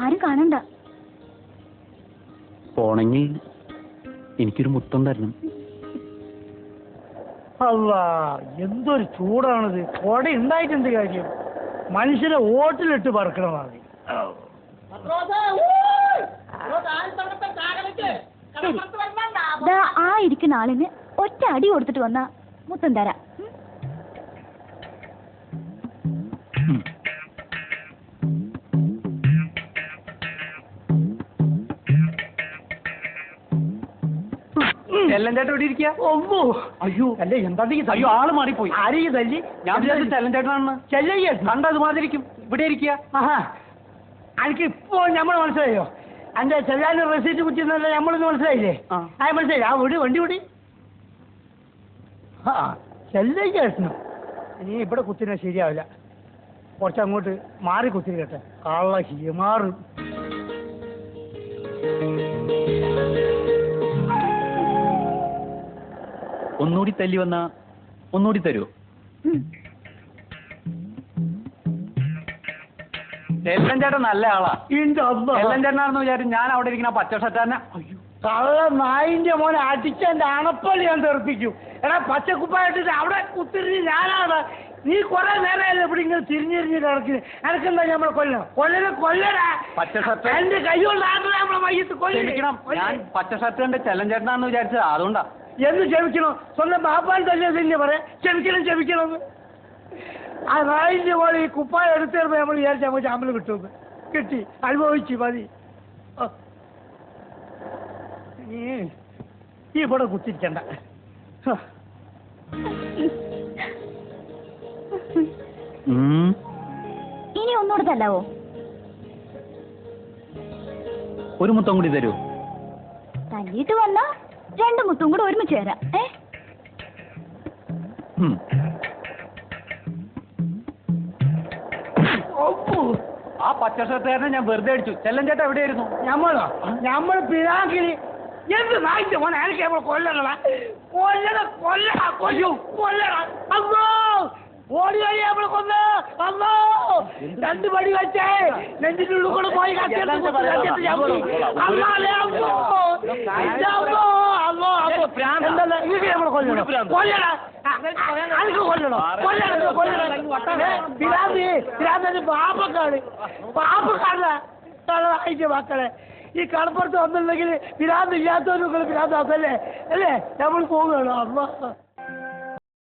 ആരും കാണണ്ട. പോണെങ്കിൽ എനിക്കൊരു മുത്തം തരണം. അല്ല, എന്തൊരു ചൂടാണിത്. കൊട ഉണ്ടായിട്ടെന്ത് കാര്യം? മനുഷ്യരെ ഓട്ടിലിട്ട് പറക്കണമാണ്. ആ ഇരിക്കുന്ന ആളിന് ഒറ്റ അടി കൊടുത്തിട്ട് വന്നാ മുത്തം തരാം. ചെല്ലഞ്ചേട്ടൻ ഇവിടെ ഇരിക്കുക. അയ്യോ അല്ലേ, എന്താ അയ്യോ, ആള് മാറിപ്പോയി. ആരെയും തല്ലി? ഞാൻ ചെല്ലഞ്ചേട്ടനാണെന്ന്. ചെല്ലയ്യ കണ്ടതുമാതിരിക്കും. ഇവിടെ ഇരിക്കുക. ആഹാ, എനിക്ക് ഇപ്പോ നമ്മൾ മനസ്സിലായോ? എന്റെ ചെല്ലാൻ റെസീറ്റ് കുറ്റിന്നല്ല നമ്മളൊന്ന് മനസ്സിലായില്ലേ? മനസ്സിലായി. ആ വിടി, വണ്ടി വിടി. ആ ചെല്ലയ്യായിരുന്നു. ഇനി ഇവിടെ കുത്തിനെ ശരിയാവില്ല. കുറച്ചങ്ങോട്ട് മാറി കുത്തിരിക്കട്ടെ. കള്ള ഹിമാറ്. ഒന്നുകൂടി തല്ലി വന്നാ ഒന്നുകൂടി തരുമോ? എല്ലാം ചേട്ടൻ നല്ല ആളാ. എല്ലാം ചേട്ടനാണെന്ന് വിചാരിച്ചു ഞാൻ അവിടെ ഇരിക്കുന്ന പച്ച ഷർട്ടാനെ. അയ്യോ, കള്ള നായിന്റെ മോനെ അടിച്ചെന്റെ അണപ്പള്ളി ഞാൻ തെറിപ്പിക്കും. എടാ, പച്ചക്കുപ്പായിട്ടിട്ട് അവിടെ കുത്തിരിഞ്ഞ് ഞാനാണ്. നീ കുറെ നേരമല്ലേ ഇവിടെ ഇങ്ങനെ തിരിഞ്ഞിരിഞ്ഞ് കിടക്കുന്നത്. എനക്കെന്താ നമ്മളെ കൊല്ലടാ. പച്ച ഷർട്ട് എന്റെ കൈ കൊണ്ടാണ് നമ്മളെ മയ്യത്ത് കൊല്ലിക്കണം. ഞാൻ പച്ച ഷർട്ട് കണ്ട് ചെല്ലൻ ചേട്ടനാണെന്ന് വിചാരിച്ചത്, അതുകൊണ്ടാ. എന്ന് ക്ഷമിക്കണോ? സ്വന്തം ബാപ്പാൻ തന്നെ പറയാം ക്ഷമിക്കണം. ആ നായിന്റെ പോലെ ഈ കുപ്പായ എടുത്തു തരുമ്പോ നമ്മൾ വിചാരിച്ചാൽ നമുക്ക് അമ്പലം കിട്ടുമെന്ന്. കിട്ടി, അനുഭവിച്ചു, മതി. ഈ ഇവിടെ കുത്തിരിക്കണ്ട. ഇനി ഒന്നുകൂടെ തല്ലാവോ? ഒരു മുത്തം കൂടി തരൂ. തല്ലിയിട്ട് വന്നാ രണ്ട് മുത്തും കൂടെ ഒരുമിച്ച് തരാം. ആ പച്ച ഷർട്ടുകാരനെ ഞാൻ വെറുതെ അടിച്ചു. ചെല്ലൻ ചേട്ടൻ എവിടെയായിരുന്നു? നമ്മൾ പിരാക്കിന് എന്ത് നായിന്റെ മോനെ എനിക്ക് നമ്മൾ കൊല്ലണ അമ്മോ, ഓടി വഴി നമ്മൾ കൊന്ന്. അമ്മോ, രണ്ട് പടി വെച്ചേ നെഞ്ചിന്റെ ഉള്ളിൽ കൂടെ പോയി പാപ്പക്കാട് മക്കളെ. ഈ കടപ്പുറത്ത് വന്നിട്ടുണ്ടെങ്കിൽ പിരാന്ത് ഇല്ലാത്തവരും പിരാന്താസല്ലേ അല്ലേ? നമ്മൾ പോവുകയാണ്. അമ്മ